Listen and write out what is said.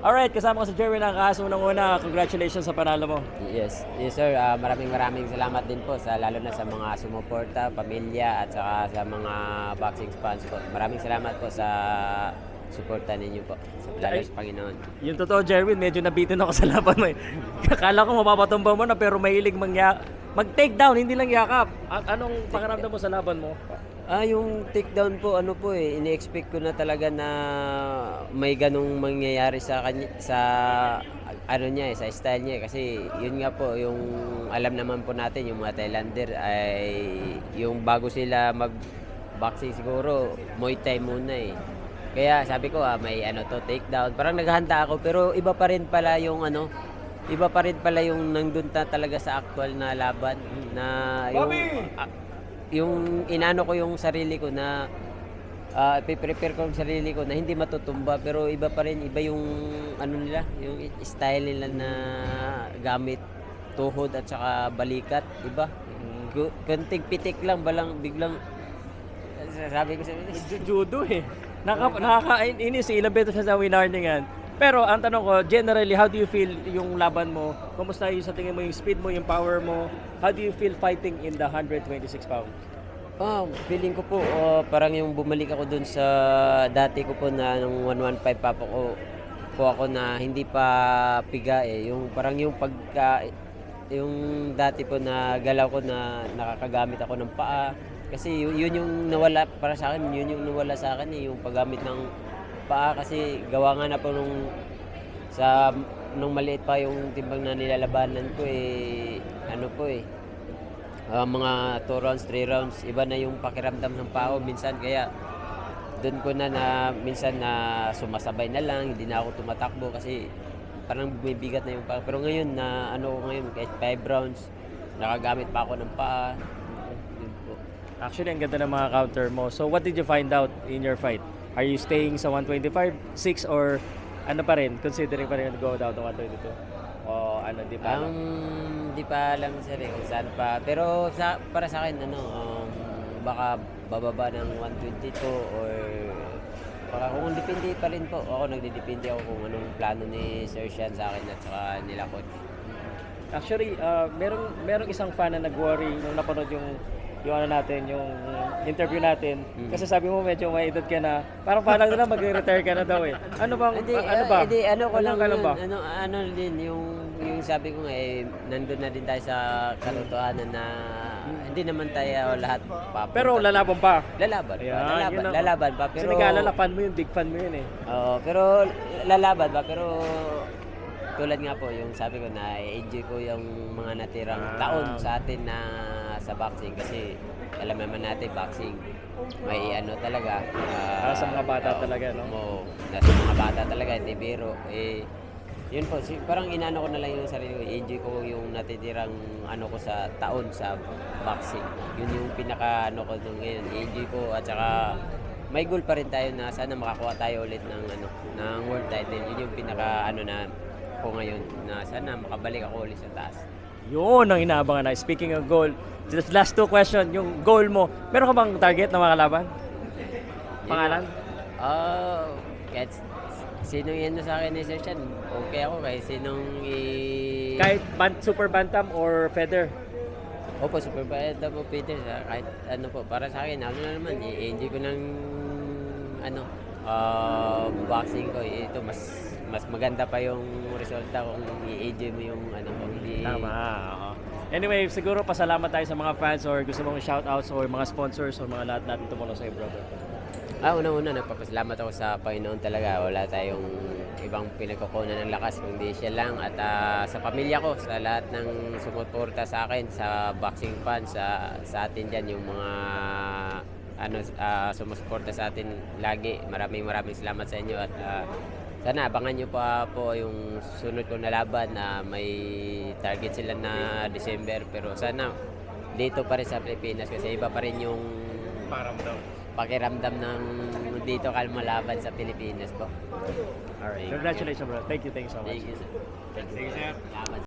Alright, kasama ko si Jerwin ang kaso unang-una. Congratulations sa panalo mo. Yes, yes sir. Maraming salamat din po sa lalo na sa mga sumuporta, pamilya at saka sa mga boxing fans po. Maraming salamat po sa suporta ninyo po. Lalo sa Panginoon. Yung totoo, Jerwin, medyo nabitin ako sa laban mo eh. Akala ko mapapatumba mo na pero mahilig mag-take down, hindi lang yakap. At anong pakiramdam mo sa laban mo? Yung takedown po, ano po ini-expect ko na talaga na may ganong mangyayari sa kanya, sa ano niya sa style niya kasi yun nga po yung alam naman po natin yung mga Thailander ay yung bago sila mag-boxing siguro Muay Thai muna eh. Kaya sabi ko may takedown. Parang naghahanda ako pero iba pa rin pala yung nandun talaga sa actual na laban na yung inano ko yung sarili ko na prepare ko yung sarili ko na hindi matutumba pero iba pa rin yung nila yung style nila na gamit tuhod at saka balikat iba konting pitik lang biglang sabi ko sa Judo eh. Nakakainis ilang beses siya sa winarningan. Pero ang tanong ko, generally, how do you feel yung laban mo? Kumusta yung sa tingin mo yung speed mo, yung power mo? How do you feel fighting in the 126 pounds? Feeling ko po parang yung bumalik ako dun sa dati ko po na nung 115 pa po ako na hindi pa piga eh. Yung parang yung yung dati po na galaw ko na nakakagamit ako ng paa. Kasi yun yung nawala para sa akin, yun yung nawala sa akin yung paggamit ng paa kasi gawa nga na po nung maliit pa yung timbang na nilalabanan ko mga 2 rounds, 3 rounds, iba na yung pakiramdam ng pao minsan kaya doon ko na minsan na sumasabay na lang, hindi na ako tumatakbo kasi parang bumibigat na yung paa. Pero ngayon na kahit 5 rounds, nakagamit pa ako ng paa. Yun po. Actually, ang ganda ng mga counter mo. So, what did you find out in your fight? Are you staying sa 125, 6 or ano pa rin? Considering pa rin go down to 122? O di pa alam? Di pa alam sir kung saan pa. Pero para sa akin, baka bababa ng 122 or baka kung depende pa rin po. Ako nagdidepende ako kung anong plano ni Sir Sean sa akin at saka nila coach. Actually, merong isang fan na nag-worry nung napanood yung interview natin. Kasi sabi mo medyo may edad ka na. Parang na mag-retire ka na daw eh. Ano ba? Ano din yung sabi ko nga nandun na din tayo sa katotohanan na hindi naman tayo lahat papunta. Pero lalaban pa. Lalaban pa. Pero Sinigala, fan mo yun, big fan mo yun eh. Pero lalaban pa. Pero tulad nga po yung sabi ko na enjoy ko yung mga natirang taon sa atin na sa boxing kasi alam naman natin boxing may talaga sa mga bata talaga nasa mga bata talaga hindi biro yun po parang inano ko na lang yung sarili ko enjoy ko yung natitirang ko sa taon sa boxing yun yung pinaka ko ngayon enjoy ko at saka may goal pa rin tayo na sana makakuha tayo ulit ng world title yun yung pinaka na ko ngayon na sana makabalik ako ulit sa taas. Yun ang inaabangan na. Speaking of goal, just last 2 question, yung goal mo, meron ka bang target na makalaban? Pangalan? Kahit sinong yan sa akin ni Sir Sean, okay ako kahit sinong Kahit super bantam or feather? Opo, super bantam o feather, kahit po, para sa akin, naman, i-enjoy ko ng boxing ko, ito mas maganda pa yung resulta kung i-enjoy mo yung Tama. Anyway, siguro pasalamat tayo sa mga fans or gusto mong shoutouts or mga sponsors or mga lahat natin tumulong sa iyo, brother. Una nagpapasalamat ako sa Panginoon talaga. Wala tayong ibang pinagkukunan ng lakas kundi siya lang at sa pamilya ko, sa lahat ng sumuporta sa akin, sa boxing fans, sa atin diyan yung mga sumusuporta sa atin lagi. Maraming salamat sa inyo at sana abangan nyo pa po yung sunod kong na laban na may target sila na December pero sana dito pa rin sa Pilipinas kasi iba pa rin yung pakiramdam ng dito ka malaban sa Pilipinas po. Alright. Congratulations bro. Thank you so much. Thank you sir. Thank you, sir. Salamat.